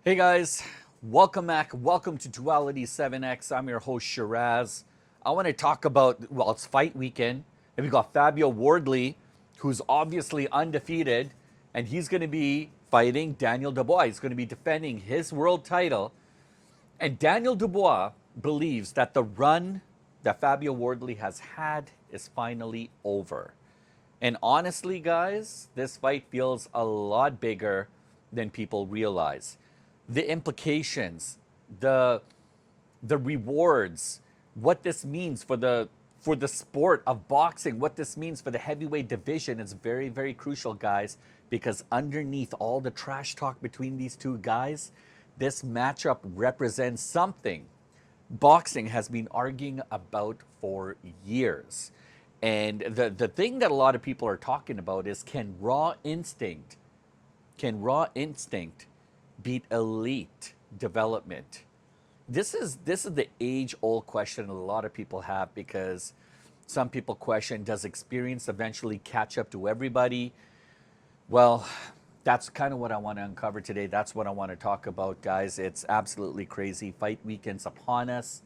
Hey guys, welcome back. Welcome to Duality 7X. I'm your host Shiraz. I want to talk about, well, it's fight weekend, and we got Fabio Wardley, who's obviously undefeated, and he's going to be fighting Daniel Dubois. He's going to be defending his world title. And Daniel Dubois believes that the run that Fabio Wardley has had is finally over. And honestly, guys, this fight feels a lot bigger than people realize. The implications, the rewards, what this means for the sport of boxing, what this means for the heavyweight division is very, very crucial, guys, because underneath all the trash talk between these two guys, this matchup represents something boxing has been arguing about for years. And the thing that a lot of people are talking about is can raw instinct beat elite development? This is the age-old question a lot of people have, because some people question, does experience eventually catch up to everybody? Well, that's kind of what I want to uncover today. That's what I want to talk about, guys. It's absolutely crazy. Fight weekend's upon us.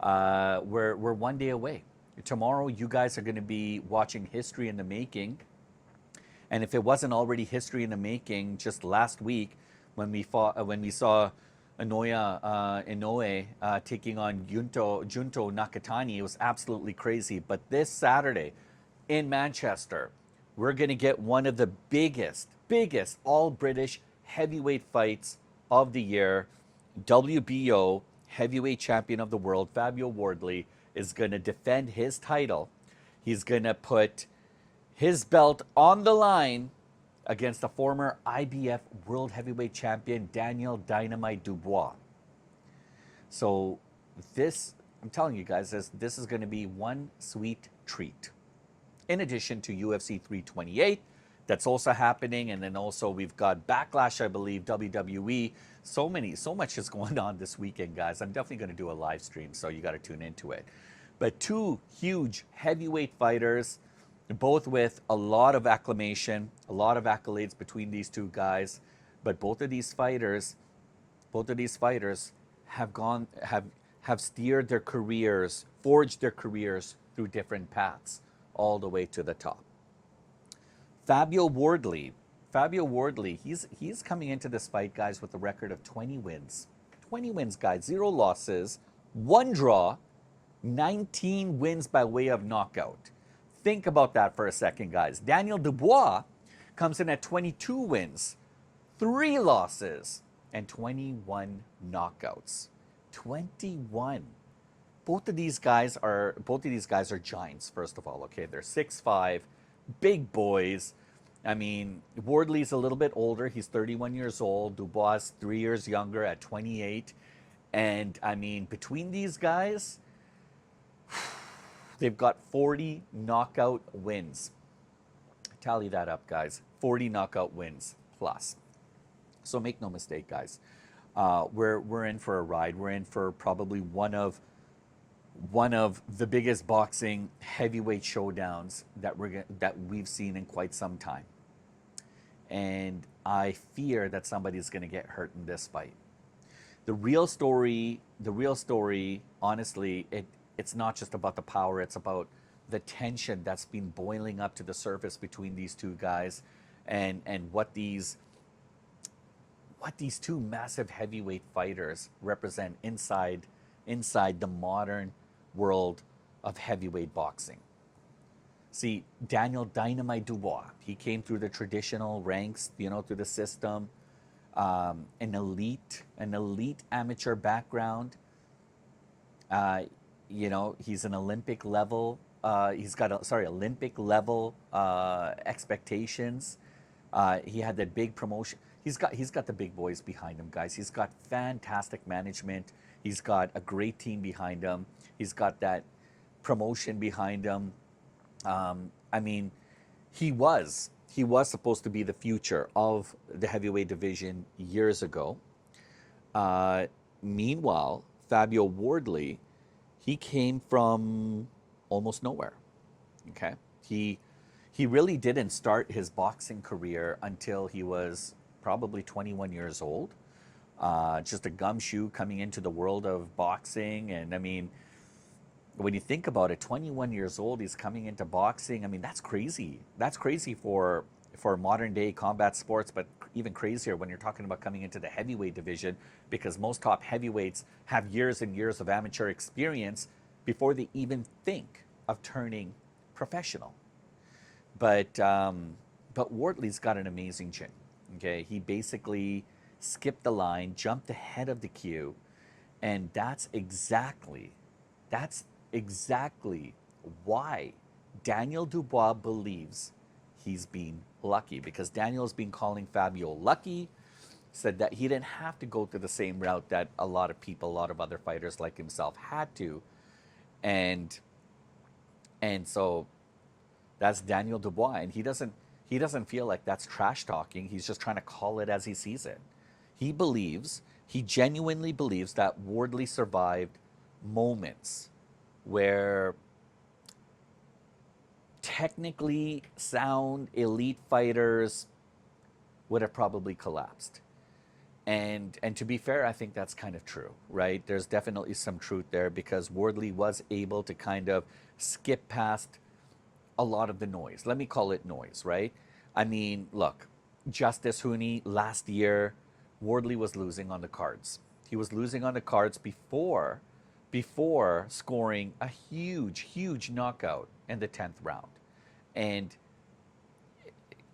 We're one day away. Tomorrow, you guys are going to be watching history in the making. And if it wasn't already history in the making, just last week when we saw Inoue taking on Junto Nakatani, it was absolutely crazy. But this Saturday in Manchester, we're going to get one of the biggest all-British heavyweight fights of the year. WBO heavyweight champion of the world, Fabio Wardley, is going to defend his title. He's going to put his belt on the line against the former IBF World Heavyweight Champion, Daniel Dynamite Dubois. So I'm telling you guys, this is going to be one sweet treat. In addition to UFC 328, that's also happening. And then also we've got Backlash, I believe, WWE. So much is going on this weekend, guys. I'm definitely going to do a live stream, so you got to tune into it. But two huge heavyweight fighters, both with a lot of acclamation, a lot of accolades between these two guys. But both of these fighters have steered their careers, forged their careers through different paths, all the way to the top. Fabio Wardley, he's coming into this fight, guys, with a record of 20 wins. 20 wins, guys, 0 losses, 1 draw, 19 wins by way of knockout. Think about that for a second, guys. Daniel Dubois comes in at 22 wins, 3 losses, and 21 knockouts. 21. Both of these guys are giants, first of all. Okay, they're 6'5", big boys. I mean, Wardley's a little bit older. He's 31 years old. Dubois 3 years younger at 28. And I mean, between these guys, they've got 40 knockout wins. Tally that up, guys. 40 knockout wins plus. So make no mistake, guys. We're in for a ride. We're in for probably one of the biggest boxing heavyweight showdowns that we've seen in quite some time. And I fear that somebody's going to get hurt in this fight. The real story, honestly, it's not just about the power, it's about the tension that's been boiling up to the surface between these two guys, and what these two massive heavyweight fighters represent inside the modern world of heavyweight boxing. See, Daniel Dynamite Dubois, he came through the traditional ranks, through the system, an elite amateur background. He's an Olympic level. He's got Olympic level expectations. He had that big promotion. He's got the big boys behind him, guys. He's got fantastic management. He's got a great team behind him. He's got that promotion behind him. I mean, he was supposed to be the future of the heavyweight division years ago. Meanwhile, Fabio Wardley, he came from almost nowhere. Okay, he really didn't start his boxing career until he was probably 21 years old, just a gumshoe coming into the world of boxing. And I mean, when you think about it, 21 years old, he's coming into boxing. I mean, that's crazy. That's crazy for modern day combat sports, but even crazier when you're talking about coming into the heavyweight division, because most top heavyweights have years and years of amateur experience before they even think of turning professional. But Wardley's got an amazing chin. Okay, he basically skipped the line, jumped ahead of the queue, and that's exactly why Daniel Dubois believes he's been lucky, because Daniel's been calling Fabio lucky, said that he didn't have to go through the same route that a lot of people, a lot of other fighters like himself had to. And so that's Daniel Dubois, and he doesn't feel like that's trash talking. He's just trying to call it as he sees it. He genuinely believes that Wardley survived moments where technically sound elite fighters would have probably collapsed. And to be fair, I think that's kind of true, right? There's definitely some truth there, because Wardley was able to kind of skip past a lot of the noise. Let me call it noise, right? I mean, look, Justice Hooney last year, Wardley was losing on the cards. He was losing on the cards before scoring a huge knockout in the 10th round. And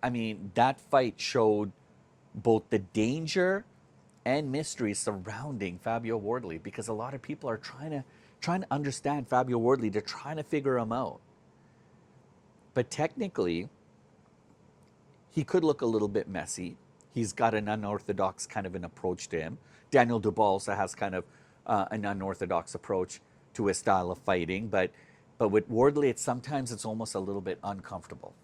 I mean, that fight showed both the danger and mystery surrounding Fabio Wardley, because a lot of people are trying to understand Fabio Wardley. They're trying to figure him out. But technically, he could look a little bit messy. He's got an unorthodox kind of an approach to him. Daniel Dubois also has kind of an unorthodox approach to his style of fighting. But with Wardley, sometimes it's almost a little bit uncomfortable,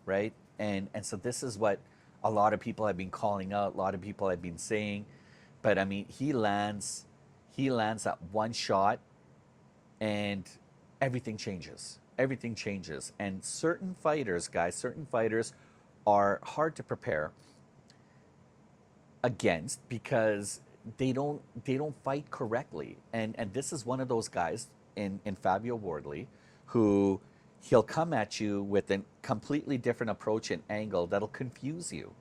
right? And so this is what a lot of people have been calling out. A lot of people have been saying. But I mean, he lands that one shot, and everything changes. Everything changes. And certain fighters, guys, certain fighters are hard to prepare against, because they don't fight correctly. And this is one of those guys in Fabio Wardley, who he'll come at you with a completely different approach and angle that'll confuse you.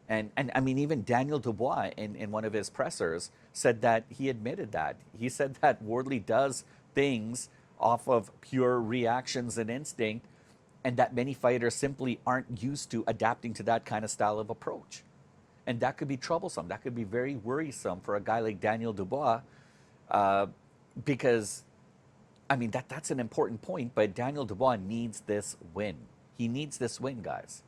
And I mean, even Daniel Dubois in one of his pressers said that he admitted that. He said that Wardley does things off of pure reactions and instinct, and that many fighters simply aren't used to adapting to that kind of style of approach. And that could be troublesome. That could be very worrisome for a guy like Daniel Dubois, because, I mean, that's an important point, but Daniel Dubois needs this win. He needs this win, guys.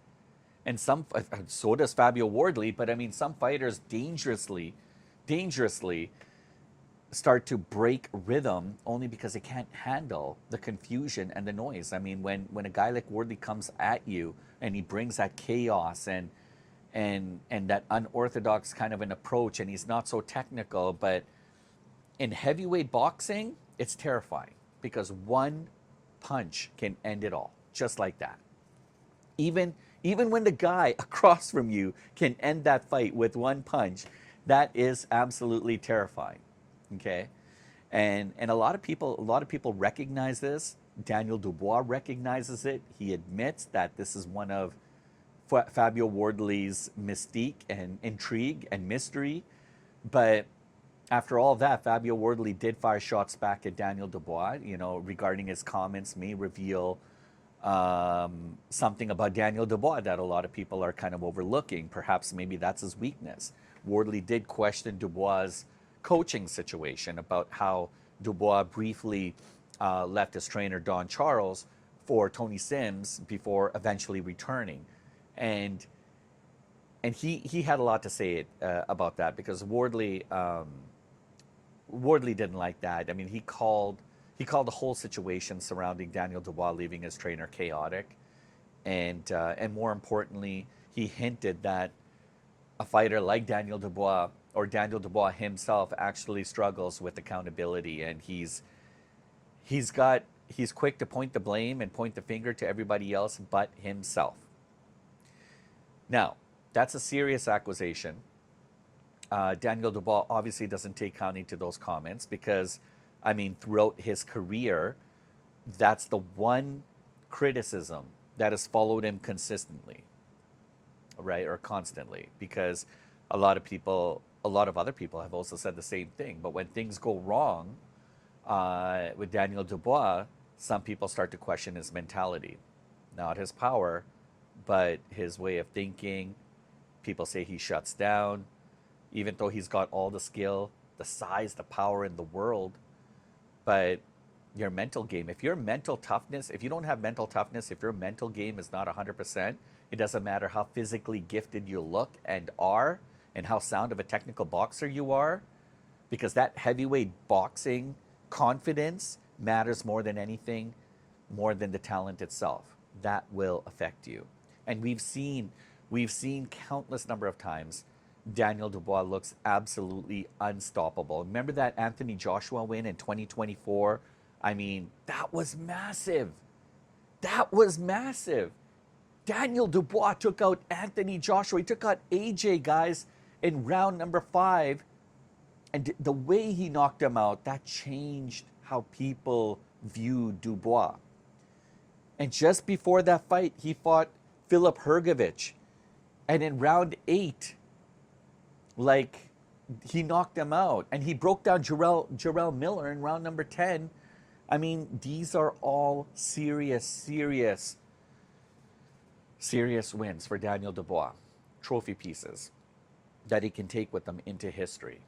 And so does Fabio Wardley, but I mean, some fighters dangerously start to break rhythm only because they can't handle the confusion and the noise. I mean, when a guy like Wardley comes at you and he brings that chaos and that unorthodox kind of an approach, and he's not so technical, but in heavyweight boxing, it's terrifying, because one punch can end it all, just like that. Even when the guy across from you can end that fight with one punch, that is absolutely terrifying. Okay, and a lot of people recognize this. Daniel Dubois recognizes it. He admits that this is one of Fabio Wardley's mystique and intrigue and mystery. But after all that, Fabio Wardley did fire shots back at Daniel Dubois, regarding his comments may reveal something about Daniel Dubois that a lot of people are kind of overlooking. Perhaps maybe that's his weakness. Wardley did question Dubois' coaching situation, about how Dubois briefly left his trainer Don Charles for Tony Sims before eventually returning. And he had a lot to say about that, because Wardley didn't like that. I mean, he called the whole situation surrounding Daniel Dubois leaving his trainer chaotic, and more importantly, he hinted that a fighter like Daniel Dubois, or Daniel Dubois himself, actually struggles with accountability, and he's quick to point the blame and point the finger to everybody else but himself. Now, that's a serious accusation. Daniel Dubois obviously doesn't take kindly to those comments because, I mean, throughout his career, that's the one criticism that has followed him consistently, right? Or constantly, because a lot of other people have also said the same thing. But when things go wrong with Daniel Dubois, some people start to question his mentality, not his power, but his way of thinking. People say he shuts down, even though he's got all the skill, the size, the power in the world. But your mental game, if your mental toughness, if you don't have mental toughness, if your mental game is not 100%, it doesn't matter how physically gifted you look and are and how sound of a technical boxer you are, because that heavyweight boxing confidence matters more than anything, more than the talent itself. That will affect you. And we've seen countless number of times Daniel Dubois looks absolutely unstoppable. Remember that Anthony Joshua win in 2024? I mean, that was massive. That was massive. Daniel Dubois took out Anthony Joshua. He took out AJ, guys, in round number 5. And the way he knocked him out, that changed how people viewed Dubois. And just before that fight, he fought Filip Hrgovic. And in round 8, like, he knocked him out. And he broke down Jarrell Miller in round number 10. I mean, these are all serious wins for Daniel Dubois. Trophy pieces that he can take with them into history.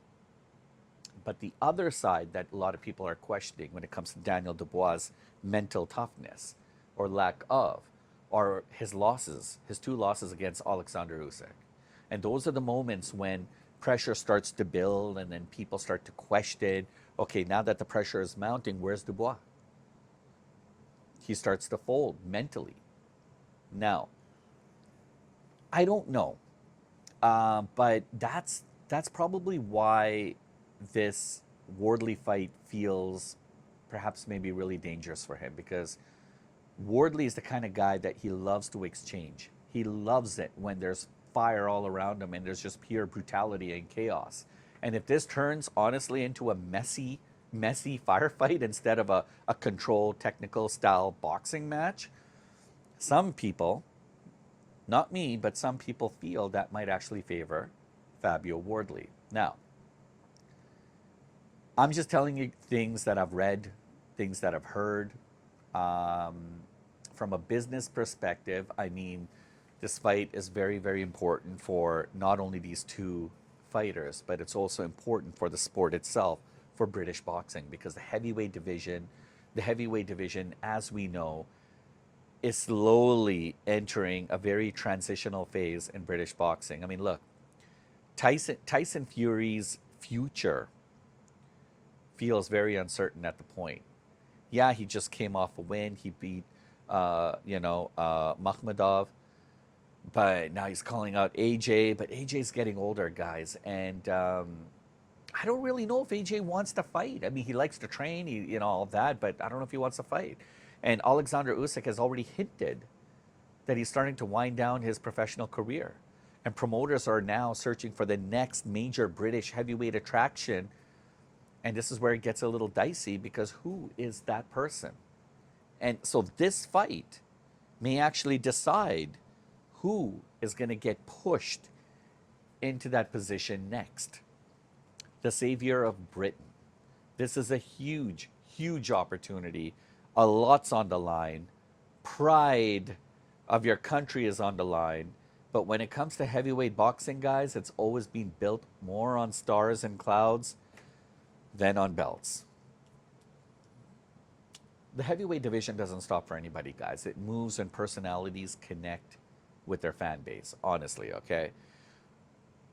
But the other side that a lot of people are questioning when it comes to Daniel Dubois' mental toughness or lack of, are his losses, his 2 losses against Alexander Usyk. And those are the moments when pressure starts to build and then people start to question, okay, now that the pressure is mounting, where's Dubois? He starts to fold mentally. Now, I don't know, but that's probably why this Wardley fight feels perhaps maybe really dangerous for him, because Wardley is the kind of guy that he loves to exchange. He loves it when there's fire all around him and there's just pure brutality and chaos. And if this turns honestly into a messy firefight instead of a controlled technical style boxing match, some people, not me, but some people feel that might actually favor Fabio Wardley. Now, I'm just telling you things that I've read, things that I've heard. From a business perspective, I mean, this fight is very, very important for not only these 2 fighters, but it's also important for the sport itself, for British boxing, because the heavyweight division, as we know, is slowly entering a very transitional phase in British boxing. I mean, look, Tyson Fury's future feels very uncertain at the point. Yeah, he just came off a win. He beat, Makhmudov. But now he's calling out AJ. But AJ's getting older, guys. And I don't really know if AJ wants to fight. I mean, he likes to train, all that. But I don't know if he wants to fight. And Alexander Usyk has already hinted that he's starting to wind down his professional career. And promoters are now searching for the next major British heavyweight attraction. And this is where it gets a little dicey, because who is that person? And so this fight may actually decide who is going to get pushed into that position next. The savior of Britain. This is a huge, huge opportunity. A lot's on the line. Pride of your country is on the line. But when it comes to heavyweight boxing, guys, it's always been built more on stars and clouds than on belts. The heavyweight division doesn't stop for anybody, guys. It moves when personalities connect with their fan base, honestly, okay?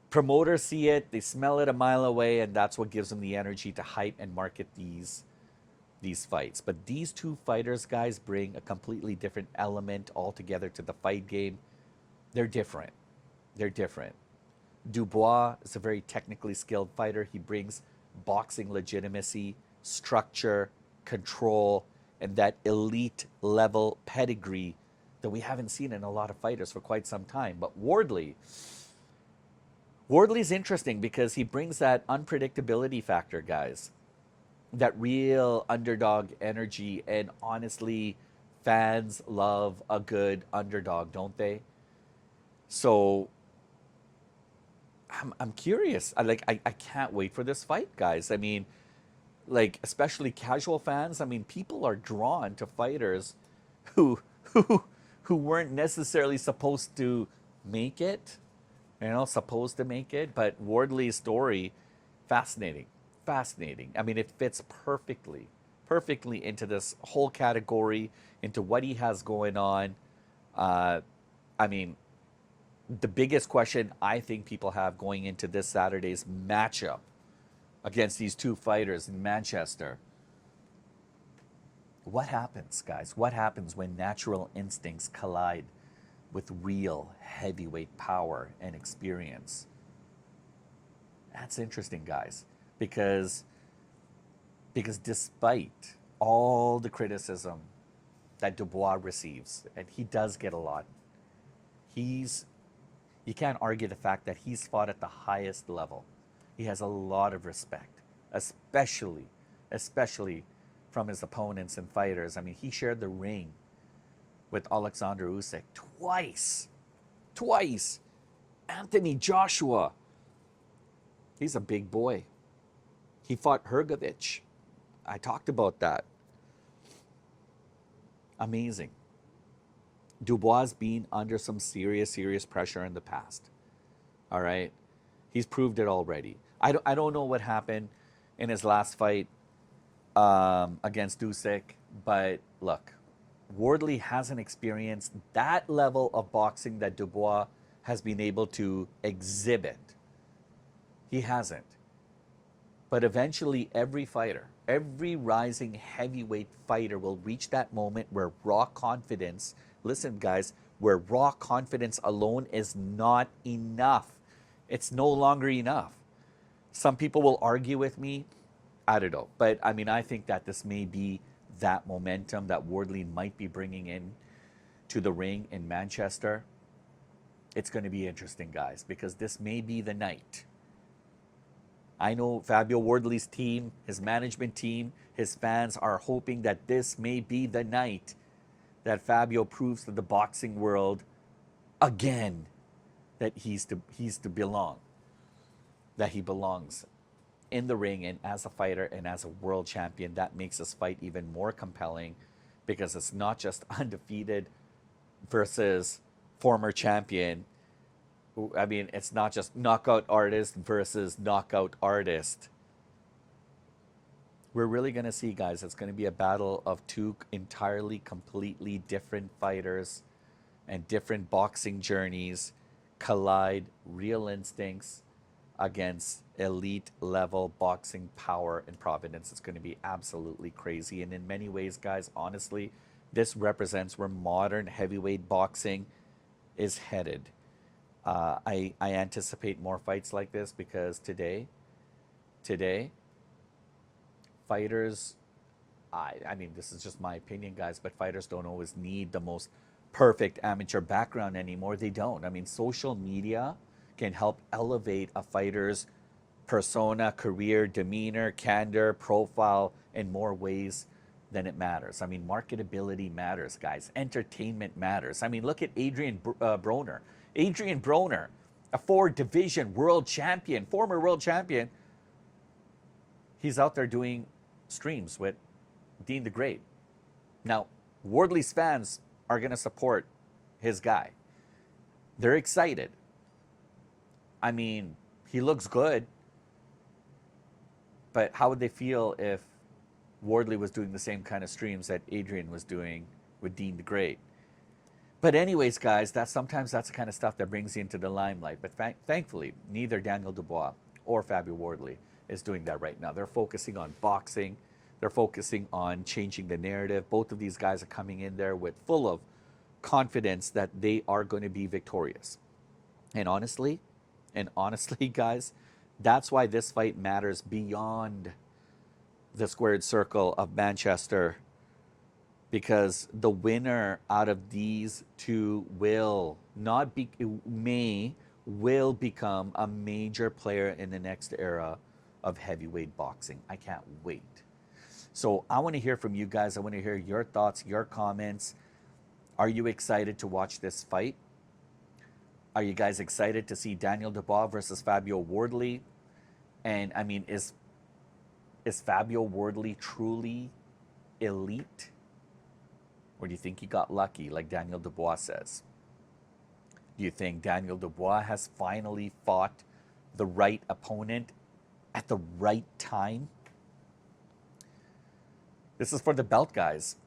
Promoters see it, they smell it a mile away, and that's what gives them the energy to hype and market these fights. But these 2 fighters, guys, bring a completely different element altogether to the fight game. They're different. Dubois is a very technically skilled fighter. He brings boxing legitimacy, structure, control, and that elite level pedigree that we haven't seen in a lot of fighters for quite some time. But Wardley Wardley's interesting because he brings that unpredictability factor, guys. That real underdog energy, and honestly, fans love a good underdog, don't they? So I'm curious. I can't wait for this fight, guys. I mean, like especially casual fans. I mean, people are drawn to fighters who who who weren't necessarily supposed to make it, supposed to make it. But Wardley's story, fascinating, fascinating. I mean, it fits perfectly into this whole category, into what he has going on. Uh, I mean, the biggest question I think people have going into this Saturday's matchup against these two fighters in Manchester. What happens, guys? What happens when natural instincts collide with real heavyweight power and experience? That's interesting, guys, because despite all the criticism that Dubois receives, and he does get a lot, you can't argue the fact that he's fought at the highest level. He has a lot of respect, especially from his opponents and fighters. I mean, he shared the ring with Alexander Usyk twice. Anthony Joshua, he's a big boy. He fought Hrgovic. I talked about that. Amazing. Dubois been under some serious pressure in the past. All right. He's proved it already. I don't know what happened in his last fight against Usyk, but look, Wardley hasn't experienced that level of boxing that Dubois has been able to exhibit. He hasn't. But eventually every fighter, every rising heavyweight fighter will reach that moment where raw confidence, listen guys, where raw confidence alone is not enough. It's no longer enough. Some people will argue with me. I don't know. But I mean, I think that this may be that momentum that Wardley might be bringing in to the ring in Manchester. It's going to be interesting, guys, because this may be the night. I know Fabio Wardley's team, his management team, his fans are hoping that this may be the night that Fabio proves to the boxing world again that he's to belong, that he belongs in the ring and as a fighter and as a world champion. That makes this fight even more compelling because it's not just undefeated versus former champion. I mean, it's not just knockout artist versus knockout artist. We're really going to see, guys, it's going to be a battle of two entirely, completely different fighters and different boxing journeys collide, real instincts against elite level boxing power and providence. It's going to be absolutely crazy. And in many ways, guys, honestly, this represents where modern heavyweight boxing is headed. I anticipate more fights like this because today, fighters, I mean, this is just my opinion, guys, but fighters don't always need the most perfect amateur background anymore. They don't. I mean, social media can help elevate a fighter's persona, career, demeanor, candor, profile in more ways than it matters. I mean, marketability matters, guys. Entertainment matters. I mean, look at Adrian Broner. Adrian Broner, a 4-division world champion, former world champion. He's out there doing streams with Dean the Great. Now, Wardley's fans are going to support his guy. They're excited. I mean, he looks good. But how would they feel if Wardley was doing the same kind of streams that Adrian was doing with Dean the Great? But anyways, guys, sometimes that's the kind of stuff that brings you into the limelight. But thankfully, neither Daniel Dubois or Fabio Wardley is doing that right now. They're focusing on boxing. They're focusing on changing the narrative. Both of these guys are coming in there with full of confidence that they are going to be victorious. And honestly, guys, that's why this fight matters beyond the squared circle of Manchester, because the winner out of these two will not be, may will become a major player in the next era of heavyweight boxing. I can't wait. So I want to hear from you guys. I want to hear your thoughts, your comments. Are you excited to watch this fight? Are you guys excited to see Daniel Dubois versus Fabio Wardley? And I mean, is Fabio Wardley truly elite? Or do you think he got lucky, like Daniel Dubois says? Do you think Daniel Dubois has finally fought the right opponent at the right time? This is for the belt, guys.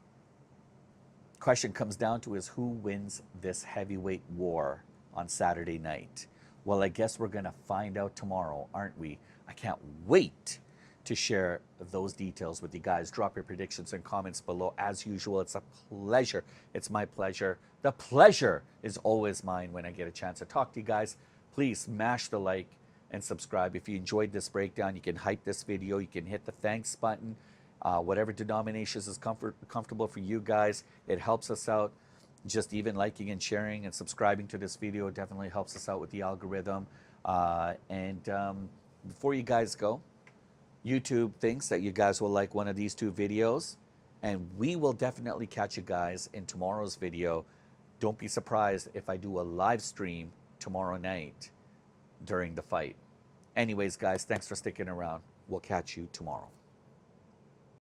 Question comes down to is who wins this heavyweight war on Saturday night? Well, I guess we're going to find out tomorrow, aren't we? I can't wait to share those details with you guys. Drop your predictions and comments below. As usual, it's a pleasure. It's my pleasure. The pleasure is always mine when I get a chance to talk to you guys. Please smash the like and subscribe. If you enjoyed this breakdown, you can hype this video. You can hit the thanks button. Whatever denominations is comfortable for you guys. It helps us out. Just even liking and sharing and subscribing to this video definitely helps us out with the algorithm. Before you guys go, YouTube thinks that you guys will like one of these two videos, and we will definitely catch you guys in tomorrow's video. Don't be surprised if I do a live stream tomorrow night during the fight. Anyways, guys, thanks for sticking around. We'll catch you tomorrow.